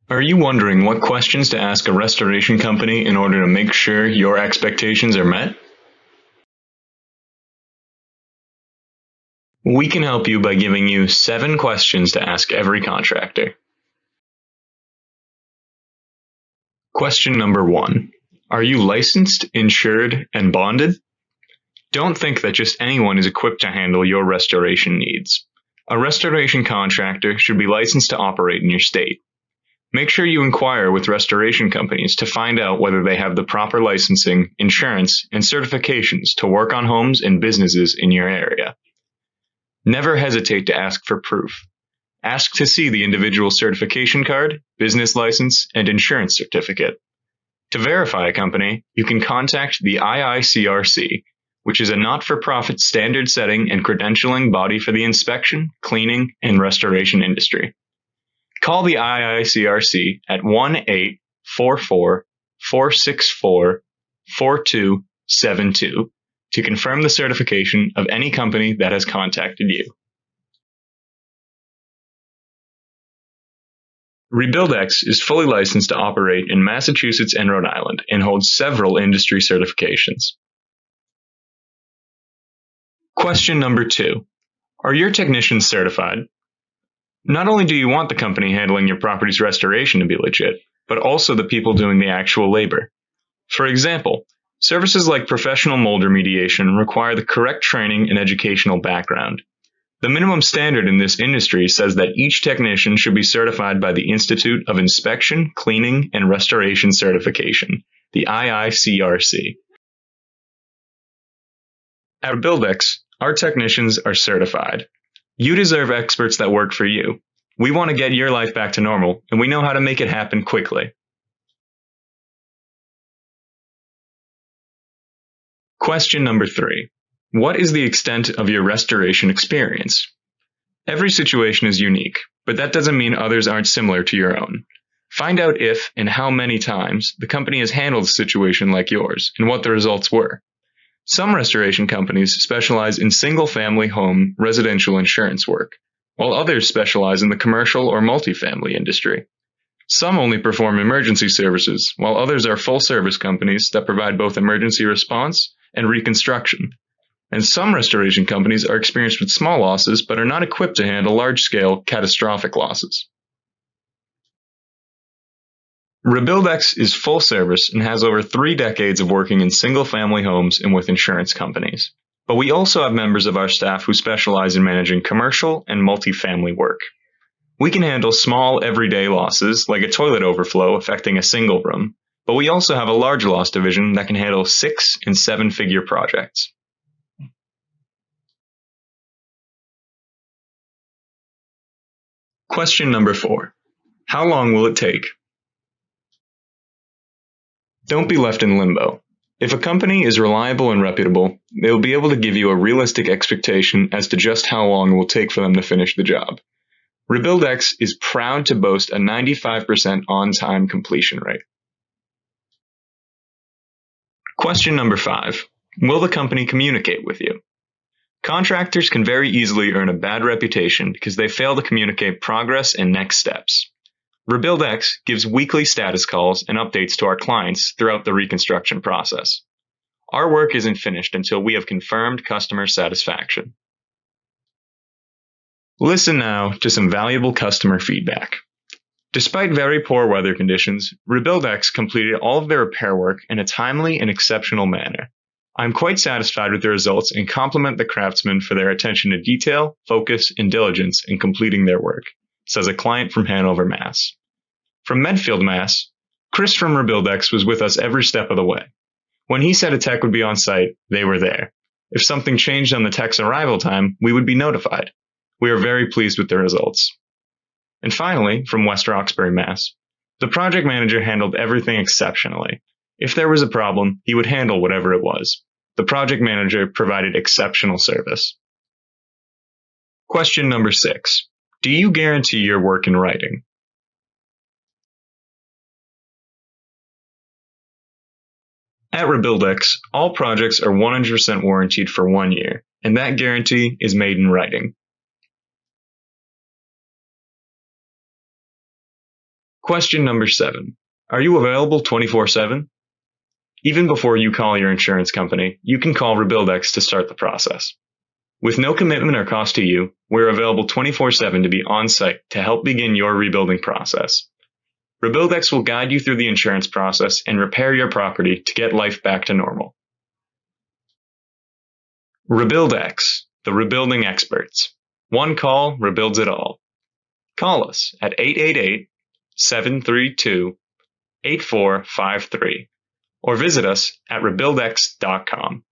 Are you wondering what questions to ask a restoration company in order to make sure your expectations are met? We can help you by giving you 7 questions to ask every contractor. Question number 1. Are you licensed, insured, and bonded? Don't think that just anyone is equipped to handle your restoration needs. A restoration contractor should be licensed to operate in your state. Make sure you inquire with restoration companies to find out whether they have the proper licensing, insurance, and certifications to work on homes and businesses in your area. Never hesitate to ask for proof. Ask to see the individual certification card, business license, and insurance certificate. To verify a company, you can contact the IICRC, which is a not-for-profit standard-setting and credentialing body for the inspection, cleaning, and restoration industry. Call the IICRC at 1-844-464-4272 to confirm the certification of any company that has contacted you. RebuildEx is fully licensed to operate in Massachusetts and Rhode Island and holds several industry certifications. Question number 2. Are your technicians certified? Not only do you want the company handling your property's restoration to be legit, but also the people doing the actual labor. For example, services like professional mold remediation require the correct training and educational background. The minimum standard in this industry says that each technician should be certified by the Institute of Inspection, Cleaning, and Restoration Certification, the IICRC. At RebuildEx, our technicians are certified. You deserve experts that work for you. We want to get your life back to normal, and we know how to make it happen quickly. Question number 3. What is the extent of your restoration experience? Every situation is unique, but that doesn't mean others aren't similar to your own. Find out if and how many times the company has handled a situation like yours and what the results were. Some restoration companies specialize in single-family home residential insurance work, while others specialize in the commercial or multifamily industry. Some only perform emergency services, while others are full-service companies that provide both emergency response and reconstruction. And some restoration companies are experienced with small losses but are not equipped to handle large-scale, catastrophic losses. RebuildEx is full service and has over 3 decades of working in single-family homes and with insurance companies. But we also have members of our staff who specialize in managing commercial and multifamily work. We can handle small, everyday losses, like a toilet overflow affecting a single room, but we also have a large loss division that can handle 6- and 7-figure projects. Question number 4. How long will it take? Don't be left in limbo. If a company is reliable and reputable, they will be able to give you a realistic expectation as to just how long it will take for them to finish the job. RebuildEx is proud to boast a 95% on-time completion rate. Question number 5. Will the company communicate with you? Contractors can very easily earn a bad reputation because they fail to communicate progress and next steps. RebuildEx gives weekly status calls and updates to our clients throughout the reconstruction process. Our work isn't finished until we have confirmed customer satisfaction. Listen now to some valuable customer feedback. Despite very poor weather conditions, RebuildEx completed all of their repair work in a timely and exceptional manner. I'm quite satisfied with the results and compliment the craftsmen for their attention to detail, focus, and diligence in completing their work, says a client from Hanover, Mass. From Medfield, Mass., Chris from RebuildEx was with us every step of the way. When he said a tech would be on site, they were there. If something changed on the tech's arrival time, we would be notified. We are very pleased with the results. And finally, from West Roxbury, Mass., the project manager handled everything exceptionally. If there was a problem, he would handle whatever it was. The project manager provided exceptional service. Question number 6. Do you guarantee your work in writing? At RebuildEx, all projects are 100% warranted for 1 year, and that guarantee is made in writing. Question number 7. Are you available 24/7? Even before you call your insurance company, you can call RebuildEx to start the process. With no commitment or cost to you, we're available 24/7 to be on site to help begin your rebuilding process. RebuildEx will guide you through the insurance process and repair your property to get life back to normal. RebuildEx, the rebuilding experts. One call rebuilds it all. Call us at 888-732-8453 or visit us at RebuildEx.com.